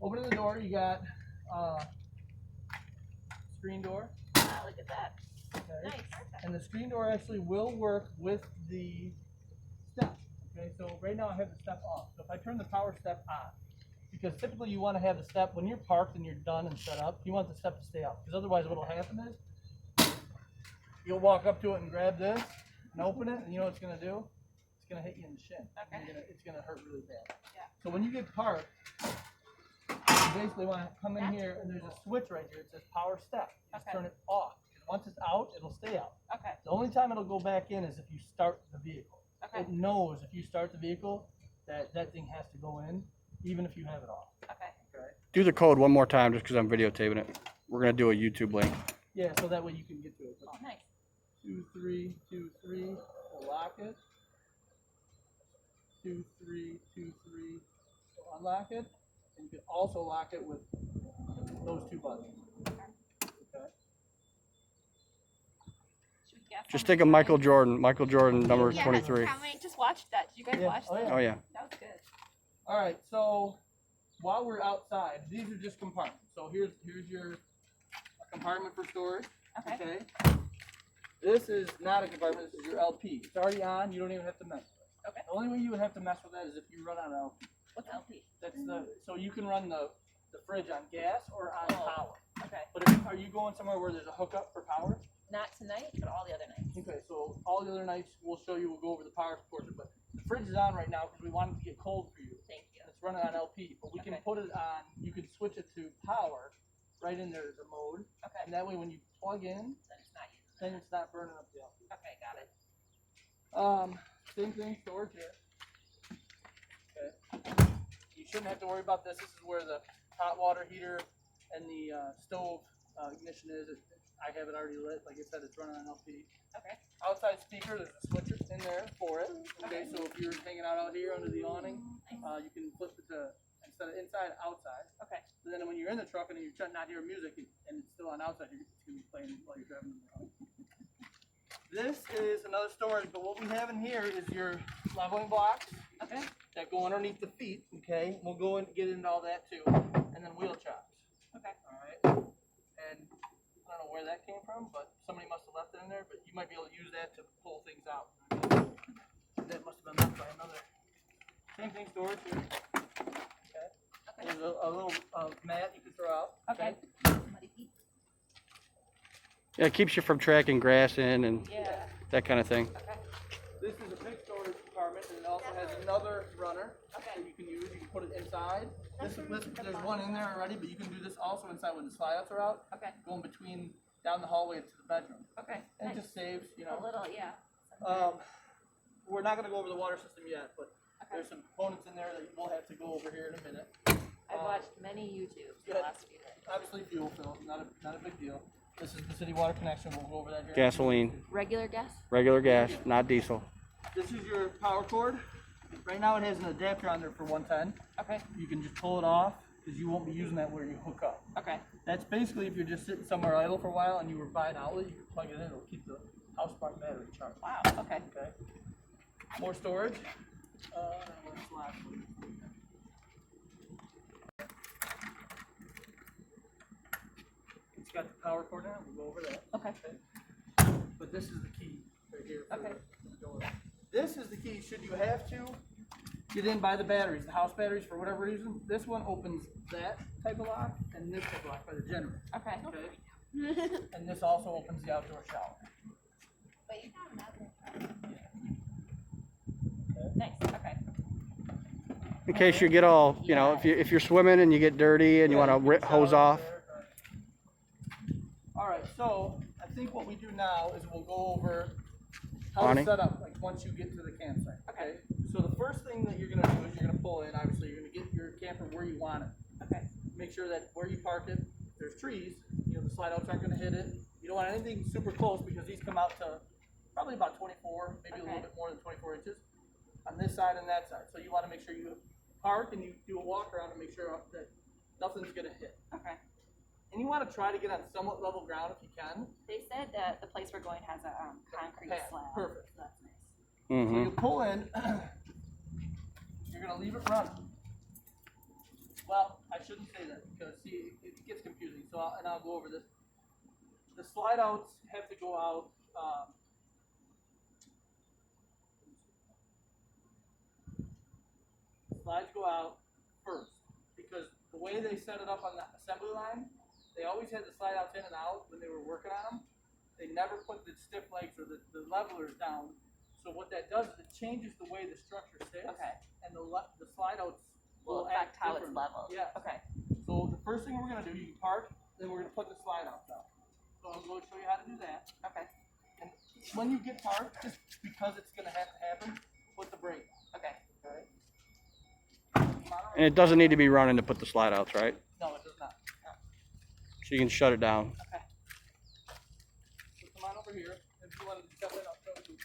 opening the door, you got screen door. Ah, look at that. Okay. Nice. And the screen door actually will work with the step. Okay, so right now I have the step off. So if I turn the power step on, because typically you want to have the step when you're parked and you're done and set up, you want the step to stay out. Because otherwise what will happen is you'll walk up to it and grab this and open it, and you know what it's going to do? It's going to hit you in the shin. Okay. It's going to hurt really bad. Yeah. So when you get parked, you basically want to come in here, and there's a switch right here. It says power step. You just Okay. turn it off. Once it's out, it'll stay out. Okay. The only time it'll go back in is if you start the vehicle. Okay. It knows if you start the vehicle that that thing has to go in, even if you have it off. Okay. Okay. Do the code one more time just because I'm videotaping it. We're going to do a YouTube link. Yeah, so that way you can get to it. Oh, nice. 2323 to lock it. 2323 to unlock it. And you can also lock it with those two buttons. Okay. Should we guess Just how think of many Michael times? Jordan. Michael Jordan, number Yeah, 23. How many? Just watched that. Did you guys Yeah. watch Oh, that? yeah. Oh, yeah. That was good. All right, so while we're outside, these are just compartments. So here's your compartment for storage. Okay. Okay. This is not a compartment. This is your LP. It's already on. You don't even have to mess with it. Okay. The only way you would have to mess with that is if you run on an LP. What's LP? That's the so you can run the fridge on gas or on Oh. power. Okay. But are you going somewhere where there's a hookup for power? Not tonight, but all the other nights. Okay, so all the other nights we'll show you. We'll go over the power portion, but the fridge is on right now because we want it to get cold for you. Thank you. It's running on LP, but we can Okay. put it on. You can switch it to power right in there as a mode, Okay. and that way when you plug in, Then it's not used. then it's not burning up the LP. Okay, got it. Same thing, storage here. Okay. You shouldn't have to worry about this. This is where the hot water heater and the stove ignition is. I have it already lit. Like I said, it's running on LP. Okay. Outside speaker, there's a switcher in there for it. Okay, so if you're hanging out here under the awning, you can flip it to instead of inside, outside. Okay. And then when you're in the truck and you're not hearing music and it's still on outside, it's gonna be playing while you're driving around. This is another storage, but what we have in here is your leveling blocks Okay. that go underneath the feet. Okay, we'll go and get into all that too, and then wheel chops. Okay. All right, and I don't know where that came from, but somebody must have left it in there. But you might be able to use that to pull things out. That must have been left by another. Same thing, storage here. Okay. There's a little mat you can throw out. Okay. Muddy feet. Yeah, it keeps you from tracking grass in and Yeah. that kind of thing. Okay. This is a big storage compartment, and it also has another runner Okay. that you can use. You can put it inside. There's one in there already, but you can do this also inside when the slideouts are out. Okay. Going between down the hallway to the bedroom. Okay. And it Nice. just saves, you A know. little, yeah. We're not going to go over the water system yet, but Okay. there's some components in there that we'll have to go over here in a minute. I've watched many YouTubes the good. last few days. Obviously, fuel fill, not a big deal. This is the city water connection. We'll go over that here. Gasoline, Regular gas? regular gas, not diesel. This is your power cord. Right now, it has an adapter on there for 110. Okay. You can just pull it off because you won't be using that where you hook up. Okay. That's basically if you're just sitting somewhere idle for a while and you were buying an outlet, you can plug it in. It'll keep the house spark battery charged. Wow. Okay. Okay. More storage. What's the last one? It's got the power cord now. We'll go over that. Okay. But this is the key right here. For Okay. the door. This is the key. Should you have to get in by the batteries, the house batteries, for whatever reason, this one opens that type of lock and this type of lock by the generator. Okay. Okay. And this also opens the outdoor shower. But you got another. Nice. Okay. In case you get all, you know, if you're swimming and you get dirty and you want to hose off. All right, so I think what we do now is we'll go over how Awning. to set up, like once you get to the campsite. Okay. So the first thing that you're gonna do is you're gonna pull in. Obviously, you're gonna get your camper where you want it. Okay. Make sure that where you park it, there's trees. You know, the slide outs aren't gonna hit it. You don't want anything super close because these come out to probably about 24, maybe a little bit more than 24 inches on this side and that side. So you want to make sure you park and you do a walk around and make sure that nothing's gonna hit. Okay. And you want to try to get on somewhat level ground if you can. They said that the place we're going has a concrete Pad. slab. Perfect. So that's nice. So Mm-hmm. you pull in, you're going to leave it running. Well, I shouldn't say that because see, it gets confusing. So, I'll go over this. The slide outs have to go out. Slides go out first because the way they set it up on the assembly line, they always had the slide outs in and out when they were working on them. They never put the stiff legs or the levelers down. So what that does is it changes the way the structure sits. Okay. And the slide outs Will affect how it's leveled. Yeah. Okay. So the first thing we're gonna do, you can park, then we're gonna put the slide outs out. So I'm going to show you how to do that. Okay. And when you get parked, just because it's gonna have to happen, put the brake on. Okay. Okay. And it doesn't need to be running to put the slide outs, right? No, it does not. So you can shut it down. Okay. So come on over here. If you want to step in, I'll show you.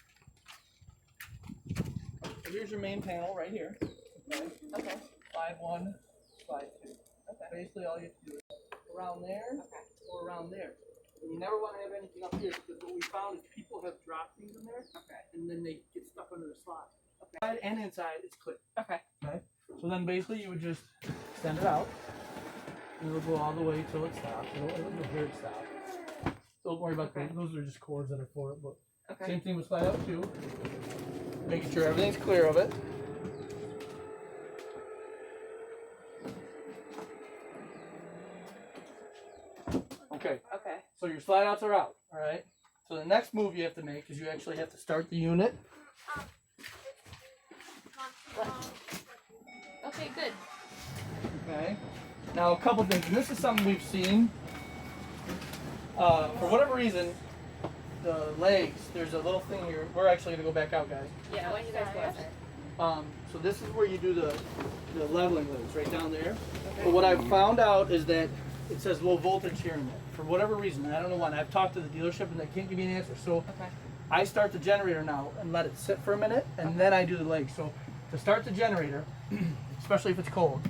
So here's your main panel right here. Okay. Okay. Slide 1, slide 2. Okay. Basically, all you have to do is around there Okay. or around there. And you never want to have anything up here because what we found is people have dropped things in there Okay. and then they get stuck under the slide. Outside and inside, it's clear. Okay. So then basically you would just send it out and it'll go all the way till it stops. You'll hear it stop. Don't worry about Okay. those are just cords that are for it. But Okay. same thing with slide out too. Making sure everything's clear of it. Okay, Okay. so your slide outs are out, all right? So the next move you have to make is you actually have to start the unit. Okay, good. Okay. Now a couple things, and this is something we've seen. For whatever reason, the legs, there's a little thing here. We're actually gonna go back out, guys. Yeah, when you guys go outside. So this is where you do the leveling legs, right down there. But what I've found out is that it says low voltage here and there. For whatever reason, and I don't know why. And I've talked to the dealership and they can't give me an answer. So Okay. I start the generator now and let it sit for a minute, and then I do the legs. So to start the generator, especially if it's cold,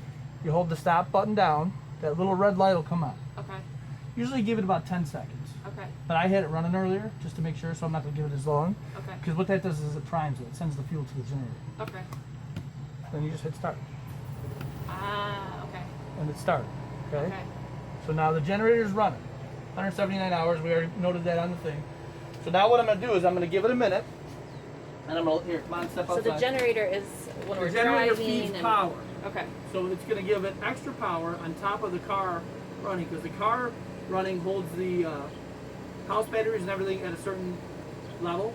you hold the stop button down. That little red light will come on. Okay. Usually give it about 10 seconds. Okay. But I had it running earlier just to make sure, so I'm not going to give it as long. Okay. Because what that does is it primes it. It sends the fuel to the generator. Okay. Then you just hit start, Ah, okay. and it started. Okay? Okay. So now the generator is running. 179 hours. We already noted that on the thing. So now what I'm going to do is I'm going to give it a minute. And I'm going to, here, come on, step So outside. the generator is when The we're generator driving feeds and power. Okay. So it's going to give it extra power on top of the car running, because the car running holds the house batteries and everything at a certain level.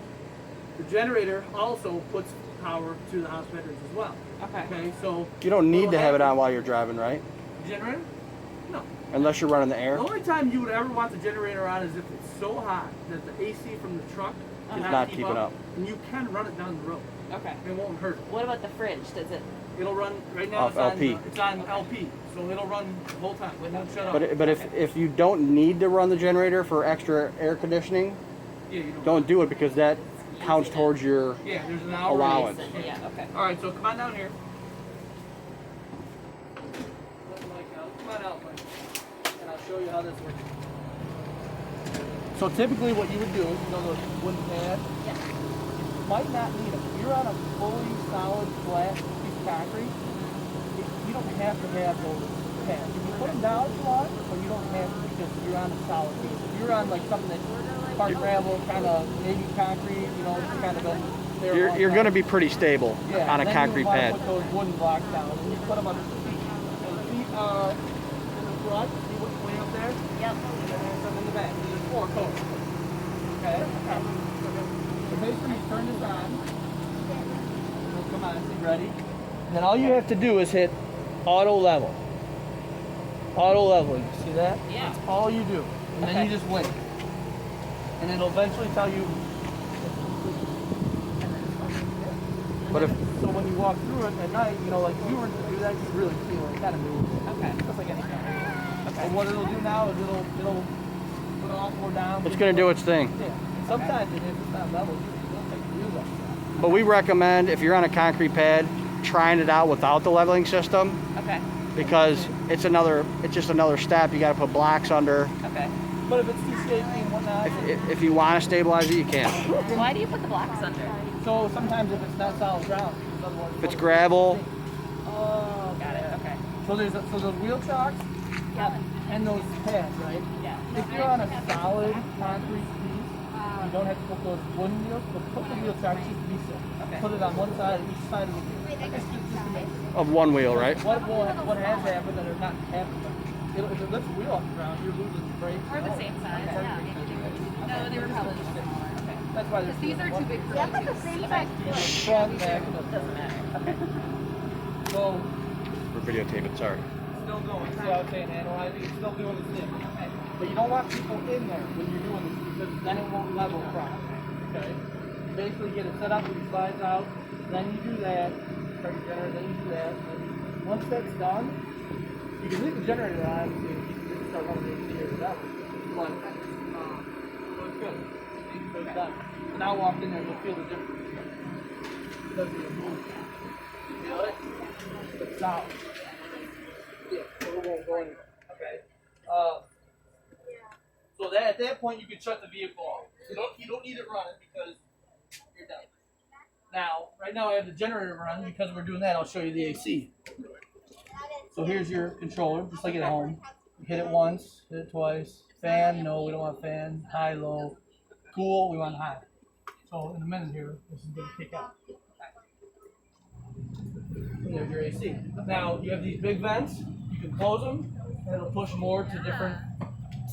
The generator also puts power to the house batteries as well. Okay. Okay, so You don't need what'll to have it happen- on while you're driving, right? generator? No. Unless you're running the The air. only time you would ever want the generator on is if it's so hot that the AC from the truck cannot Not keep keeping up. and you can run it down the road. Okay. It won't hurt it. What about the fridge? Does it? It'll run right now. Off It's on, LP. it's on LP, so it'll run the whole time. It won't shut off. But if you don't need to run the generator for extra air conditioning, Yeah, you don't. don't do it because that counts towards your Yeah, there's an hour. allowance. Yeah. Okay. All right, so come on down here. Let the mic out. Come on out, Mike. And I'll show you how this works. So typically what you would do is, you know those wooden pads? Yeah. You might not need them. If you're on a fully solid flat piece of concrete, you don't have to have those pads. You can put them down if you want, but you don't have to because you're on a solid piece. If you're on like something that's part gravel, kind of maybe concrete, you know, it's kind of been there a long you're time. going to be pretty stable Yeah, on a then concrete you want pad. to put those wooden blocks down, and you put them under the feet. So the feet are in the front. See what's way up there? Yep. And then some in the back. So there's 4 coats. Okay. So basically, you turn this on. So come on, see, ready? And then all you have to do is hit auto level. Auto leveling. See that? Yeah. That's all you do. And then Okay. you just wait. And it'll eventually tell you. But if So when you walk through it at night, you know, like if you were to do that, you really feel it kind of moves. Okay. Just like any car. Okay. And what it'll do now is it'll put it off or down. it's going to do its thing. Yeah. Sometimes if it's not level, it'll take the wheels off. But we recommend if you're on a concrete pad, trying it out without the leveling system Okay. because it's just another step. You got to put blocks under. Okay. But if it's too shaky and whatnot, If you want to stabilize it, you can. Why do you put the blocks under? so sometimes if it's not solid ground, because otherwise If it's gravel, Oh, got it. Okay. So there's so those wheel chocks Yep. and those pads, right? Yeah. If you're on a solid concrete piece, you don't have to put those wooden wheels, but put the wheel chocks just to be safe. Okay. Put it on one side, each side of the wheel. Just to make sure. Of one wheel, right? What has happened that are not happening? If it lifts the wheel off the ground, you're losing the brake. Or the same size. Yeah. No, they were probably just smaller. Okay. That's why there's These are too big for me. Yeah, but the same size. front, back, and the Doesn't matter. So We're videotaping, sorry. still going. See how I'm saying analyzing? It's still doing its thing. Okay. But you don't want people in there when you're doing this because then it won't level properly. Okay. You basically get it set up with the slides out. Then you do that. Start your generator. Then you do that. And once that's done, you can leave the generator on. So you can start running the AC or whatever. But so it's good. So it's done. And now walk in there and you'll feel the difference. It doesn't even move. You feel it? It's solid. Yeah, so it won't go anywhere. Okay. So that at that point you can shut the vehicle off. You don't need it running because you're done. Now, right now I have the generator run because we're doing that. I'll show you the AC. So here's your controller, just like at home. You hit it once, hit it twice. Fan, no, we don't want fan. High, low. Cool, we want high. So in a minute here, this is going to kick out. And there's your AC. Now you have these big vents. You can close them, and it'll push more to different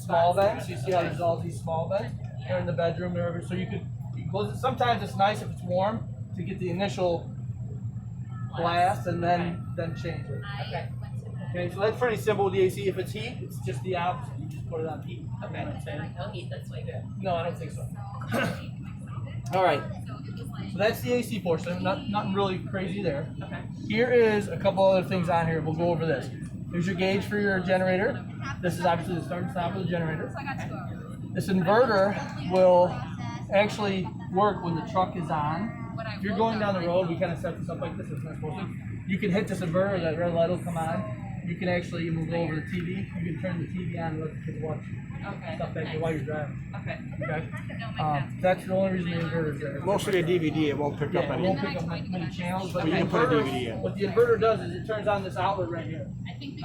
small vents. You see how there's all these small vents? They're in the bedroom, wherever. So you can close it. Sometimes it's nice if it's warm to get the initial blast and then change it. Okay. Okay, so that's pretty simple with the AC. If it's heat, it's just the opposite. You just put it on heat. Okay. You know what I'm saying? No heat. That's way good. No, I don't think so. All right. So that's the AC portion. Nothing really crazy there. Okay. Here is a couple other things on here. We'll go over this. Here's your gauge for your generator. This is obviously the start and stop of the generator. This inverter will actually work when the truck is on. If you're going down the road, we kind of set this up like this. It's not supposed to. You can hit this inverter, that red light will come on. You can actually go over the TV. You can turn the TV on and let the kids watch Okay. stuff back there while you're driving. Okay. Okay. That's the only reason the inverter's there. Mostly a DVD, it won't pick Yeah, up it any. won't pick up many channels, but But you the can put a inverter- DVD in. What the inverter does is it turns on this outlet right here.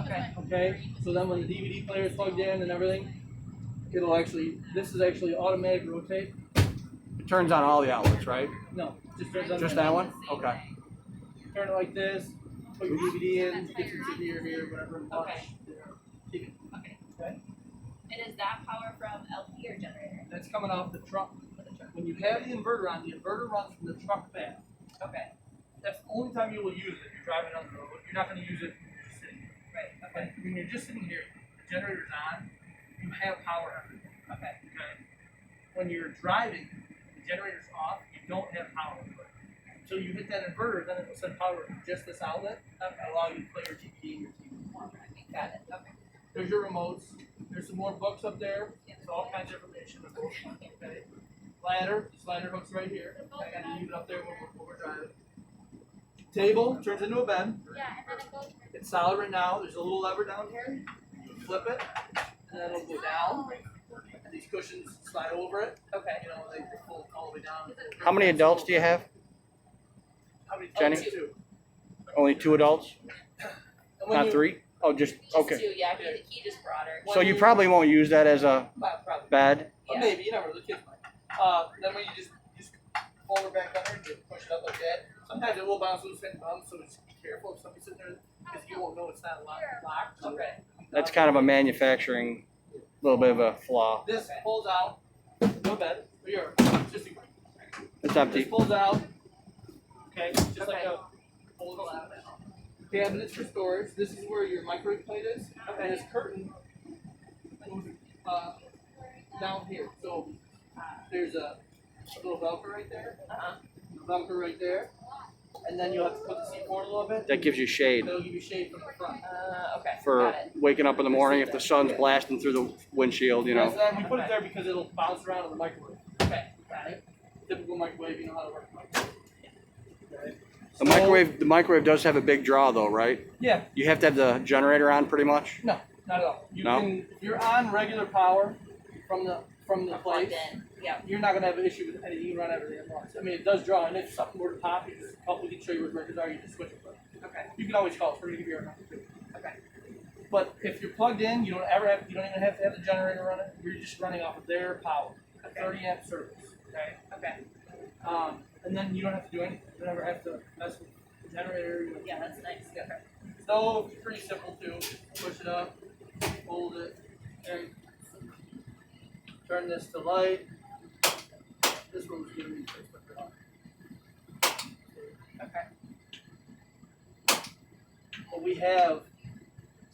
Okay. Okay, so then when the DVD player is plugged in and everything, it'll actually, this is actually automatic rotate. It turns on all the outlets, right? No, just turns on. Just that one? Okay. Turn it like this, put your DVD in, get your TV or here, whatever, and watch. Okay. TV. Okay. Okay, And is that power from LP or generator? that's coming off the truck. For the truck? When you have the inverter on, the inverter runs from the truck back. Okay. That's the only time you will use it if you're driving on the road. You're not going to use it when you're just sitting here. Right. Okay. When you're just sitting here, the generator's on, you have power everywhere. Okay. Okay. When you're driving, the generator's off, you don't have power. Until you hit that inverter, then it will send power to just this outlet and allow you to play your DVD and your TV. Got it. Okay. There's your remotes. There's some more books up there. There's all kinds of information. Okay. Ladder. This ladder hook's right here. I got to use it up there when we're driving. Table turns into a bed. It's solid right now. There's a little lever down here. You flip it, and then it'll go down. And these cushions slide over it. Okay. You know, they pull all the way down. How many adults do you have? How many? Jenny? Two. Only 2 adults? And when Not you- 3? Oh, just, Just okay. two. Yeah. He just broader. So you probably won't use that as a Well, probably. bed? But Yeah. maybe, you never know, the kids might. Then when you just fold it back under and just push it up like that, sometimes it will bounce loose and bump, so just be careful if somebody's sitting there, because you won't know it's not locked. Okay. That's kind of a manufacturing, little bit of a flaw. This pulls out, no bed, or your, just a, It's this empty. pulls out, okay, just like Okay. a, pulls out. Cabinets for storage, this is where your microwave plate is, and this curtain goes, down here, so there's a little Velcro right there, Velcro right there, and then you'll have to put the seat forward a little bit. That gives you shade That'll give you shade from the front. Okay. for Got it. waking up in the morning if the sun's blasting through the windshield, you know. Yes, we put it there because it'll bounce around in the microwave. Okay. Right? Typical microwave, you know how to work the microwave. Okay. The microwave does have a big draw though, right? Yeah, You have to have the generator on pretty much? no, not at all. You No? can, if you're on regular power from the Plugged place, in. Yeah. you're not gonna have an issue with anything. You can run everything at once. I mean, it does draw, and if something were to pop, you just call, we can show you where the records are. You just switch it. But Okay. you can always call us. We're gonna give you our number too. Okay. but if you're plugged in, you don't even have to have the generator running. You're just running off of their power. Okay. 30 amp service. Okay. Okay. And then you don't have to do anything. You never have to mess with the generator. You don't- Yeah, that's nice. Okay. Stove, pretty simple too. Push it up, hold it, and turn this to light. This one's gonna be pretty quick on. Okay. But we have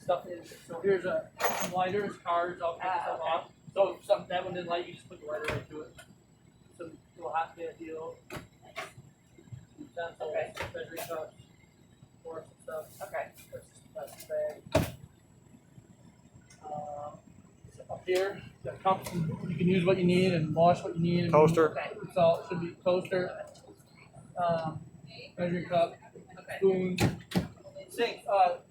stuff in. So here's some lighters, cards. I'll take stuff okay. off. So if something that one didn't light, you just put the lighter right to it. Some little hot band deal. Some utensils, Okay. measuring cups, more some stuff. Okay. That's just a plastic bag. So up here, the cups, you can use what you need and wash what you need. And Toaster. Okay. It's all, it should be toaster, measuring cup, Okay. spoon, sink.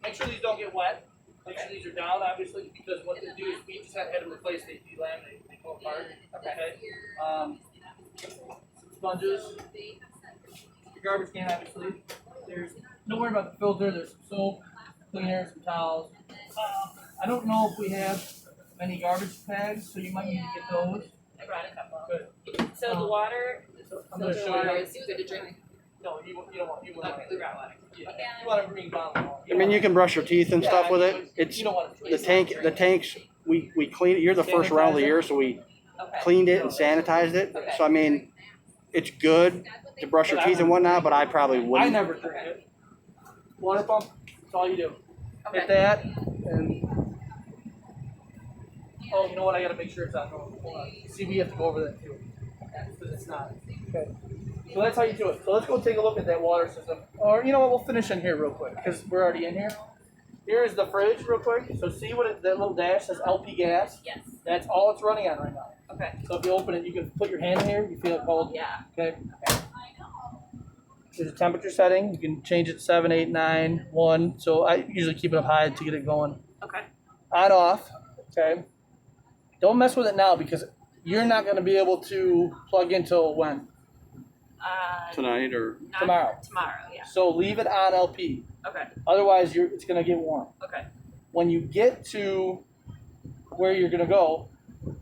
Make sure these don't get wet. Make sure these are down, obviously, because what they do is we just had them replaced, they delaminate, they go apart. Okay. Some sponges, your garbage can, obviously. Don't worry about the filter. There's some soap, cleaner, some towels. I don't know if we have many garbage bags, so you might need to get those. I brought a couple. Good. So the water, I'm gonna filter show water you. is good to drink. No, you don't want. You want. Okay, we brought water. Yeah. You want a green bottle. I mean, you can brush your teeth and stuff with it. It's You don't want to the tanks. We clean it. You're the first round of the year, so we Okay. cleaned it and sanitized it. So I mean, it's good to brush your teeth and whatnot, but I probably I wouldn't. never drink it. Water pump. That's all you do. Hit Okay. that and. Oh, you know what? I gotta make sure it's on. Hold on. See, we have to go over that too. Because it's not. Okay. So that's how you do it. So let's go take a look at that water system. Or you know what? We'll finish in here real quick because we're already in here. Here is the fridge real quick. So see what that little dash says LP gas? Yes. That's all it's running on right now. Okay. So if you open it, you can put your hand in here. You feel it cold. Yeah. Okay. There's a temperature setting. You can change it 7, 8, 9, 1. So I usually keep it up high to get it going. Okay. On off. Okay. Don't mess with it now because you're not going to be able to plug in till when? Tonight or Not Tomorrow. Tomorrow. Yeah. So leave it on LP. Okay. Otherwise, it's going to get warm. Okay. When you get to where you're going to go,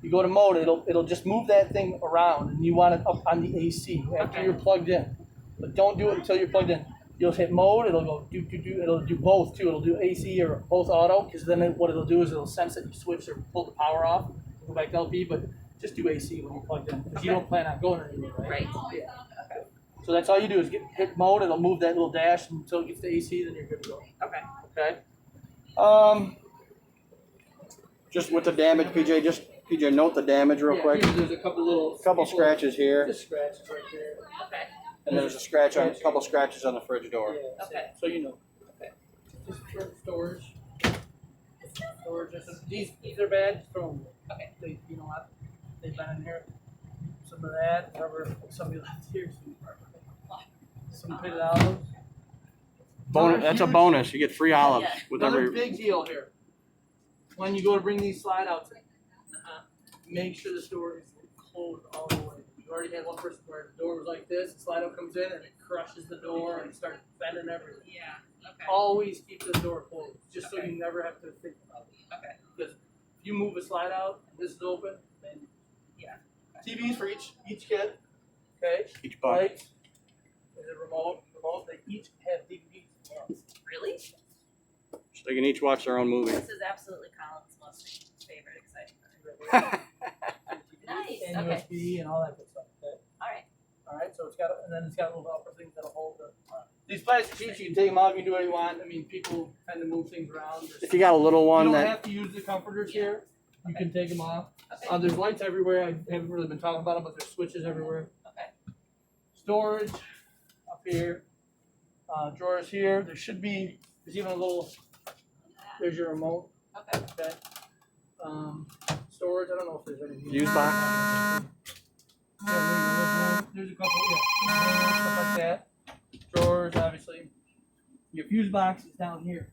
you go to mode. It'll just move that thing around, and you want it up on the AC after Okay. you're plugged in. But don't do it until you're plugged in. You'll hit mode. It'll go do. It'll do both too. It'll do AC or both auto. Because then what it'll do is it'll sense that you switch or pull the power off, go back to LP. But just do AC when you're plugged in, because you Okay. don't plan on going anywhere, right? Right. Yeah. Okay. So that's all you do is hit mode. It'll move that little dash until it gets to AC. Then you're good to go. Okay. Okay. just with the damage, PJ, note the damage real Yeah, quick. here, there's a couple Scratches here, Just scratches right there. Okay. and there's a couple scratches on the fridge door. Yeah, Okay. So you know. Okay. Just for storage. Storage. These are bad. Just throw them. Okay. You know what? They've been in here. Some of that. Whatever. Somebody left here. Some pitted olives. That's a bonus. You get free olives Yeah. with Another every. big deal here. When you go to bring these slide outs in, make sure the door is closed all the way. You already had one person where the door was like this, the slide out comes in and it crushes the door and starts bending everything. Yeah. Okay. Always keep the door closed, just so Okay. you never have to think about it. Okay. Because if you move a slide out and this is open, then Yeah. TVs for each kid. Okay. Each buck. Lights. There's a remote. They each have DVDs. Really? So they can each watch their own movie. This is absolutely Colin's most favorite exciting. Nice, And okay. USB and all that good stuff. Okay. All right. All right, so it's got, and then it's got little upper things that'll hold the. These plastic sheets, you can take them off, you can do what you want. I mean, people tend to move things around. If you got a little You one don't that have to use the comforters Yeah. here. You can take them off. Okay. There's lights everywhere. I haven't really been talking about them, but there's switches everywhere. Okay. Storage up here. Drawers here. There should be. There's even a little. There's your remote. Okay. Okay. Storage. I don't know if there's anything. Fuse box. Yeah, there's a couple. Yeah. Stuff like that. Drawers, obviously. Your fuse box is down here.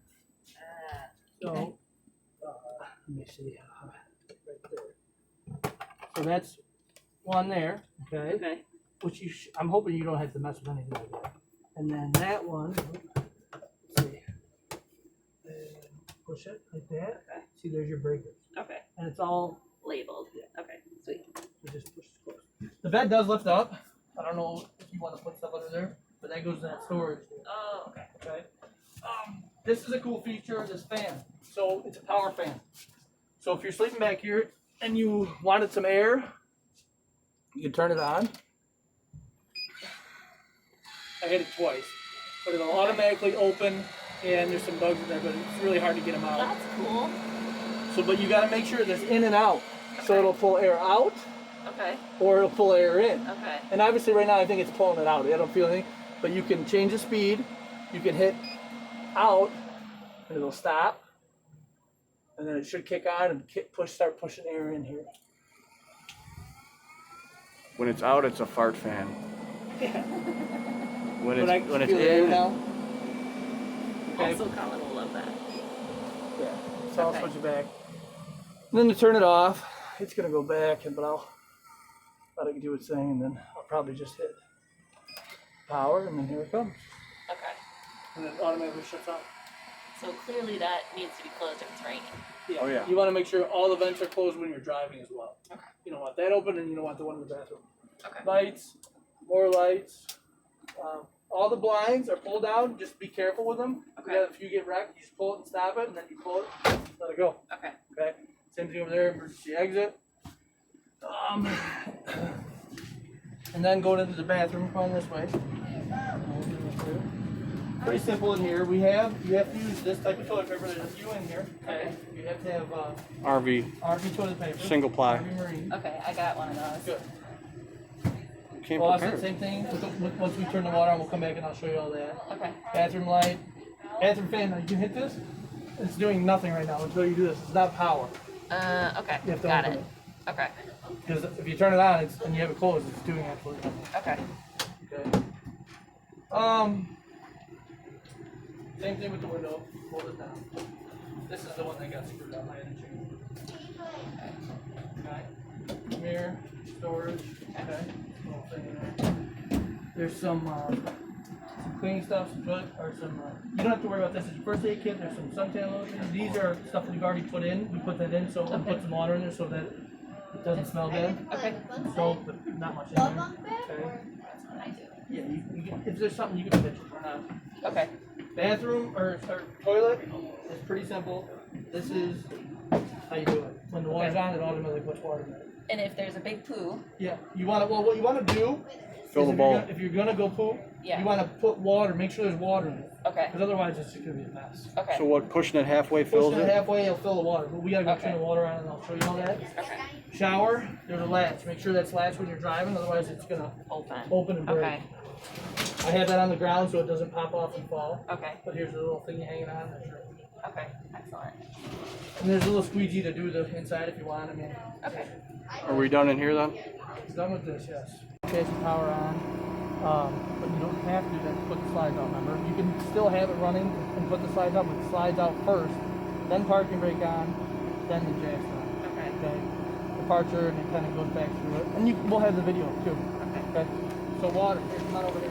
So, let me see. Right there. So that's one there. Okay. Okay. Which I'm hoping you don't have to mess with anything like that. And then that one. Let's see. And of course, push it like that. Okay. See, there's your breakers. Okay. And it's all, Labeled. Okay. Sweet. you just push it close. The bed does lift up. I don't know if you want to put stuff under there, but that goes in that storage. Oh, okay. Okay. This is a cool feature of this fan. So it's a power fan. So if you're sleeping back here and you wanted some air, you can turn it on. I hit it twice, but it'll automatically open, and there's some bugs in there, but it's really hard to get them out. That's cool. So, but you got to make sure there's in and out. So it'll pull air out, Okay. or it'll pull air in. Okay. And obviously right now I think it's pulling it out. I don't feel anything, but you can change the speed. You can hit out, and it'll stop, and then it should kick on and start pushing air in here. When it's out, it's a fart fan. Yeah. When But I it's when it's feel the air in, now. Okay. Also, Colin will love that. Yeah. So I'll Okay. switch it back. And then to turn it off, it's gonna go back, but I'll let it do its thing, and then I'll probably just hit power, and then here it comes, Okay. and it automatically shuts off. So clearly that needs to be closed if it's raining. Yeah. Oh, yeah. You want to make sure all the vents are closed when you're driving as well. Okay. You don't want that open, and you don't want the one in the bathroom. Okay. Lights, more lights. All the blinds are pulled down. Just be careful with them. Okay. Yeah, if you get wrecked, you just pull it and stop it, and then you pull it, let it go. Okay. Okay. Same thing over there. Emergency exit. And then going into the bathroom, going this way. Pretty simple in here. You have to use this type of toilet paper. There's a few in here. Okay. You have to have RV, RV toilet paper. single ply. RV Marine. Okay, I got one of those. Good. Came Well, prepared. same thing. Once we turn the water on, we'll come back and I'll show you all that. Okay. Bathroom light, bathroom fan. Now you can hit this. It's doing nothing right now until you do this. It's not power. Okay. You have to Got open it. Okay. Because if you turn it on and you have it closed, it's doing absolutely nothing. Okay. Okay. Same thing with the window. Hold it down. This is the one that got screwed up. I had to change it. Okay. Mirror, storage. Okay. Little thing in there. There's some cleaning stuff, some toilet, or some. You don't have to worry about this. It's your first aid kit. There's some suntan lotion. These are stuff that we've already put in. We put that in, so we'll put some water in there so that it doesn't smell bad. Okay. Soap, but not much in there. Okay. That's what I do. Yeah, you can, if there's something you can pitch or not. Okay. Bathroom or toilet is pretty simple. This is how you do it. When the water's on, it automatically puts water in it. And if there's a big poo, Yeah, you want to. Well, what you want to do Fill is the if bowl. If you're gonna go poo, Yeah. you want to put water. Make sure there's water in it, okay. because otherwise it's just gonna be a mess. Okay. So what? Pushing it halfway fills Pushing it it. halfway, it'll fill the water. But we gotta go Okay. turn the water on, and I'll show you all that. Okay. Shower, there's a latch. Make sure that's latched when you're driving, otherwise it's gonna Open. open and break. Okay. I have that on the ground so it doesn't pop off and fall. Okay. But here's a little thing hanging on. That's right. Okay. Excellent. And there's a little squeegee to do the inside if you want. I mean, Okay. Are we done in here then? it's done with this, yes. Okay, some power on, but you don't have to do that to put the slides out, remember? You can still have it running and put the slides out, but the slides out first, then parking brake on, then the jack on. Okay. Okay, departure, and it kind of goes back through it. And we'll have the video too. Okay. Okay, so water, here's come on over here.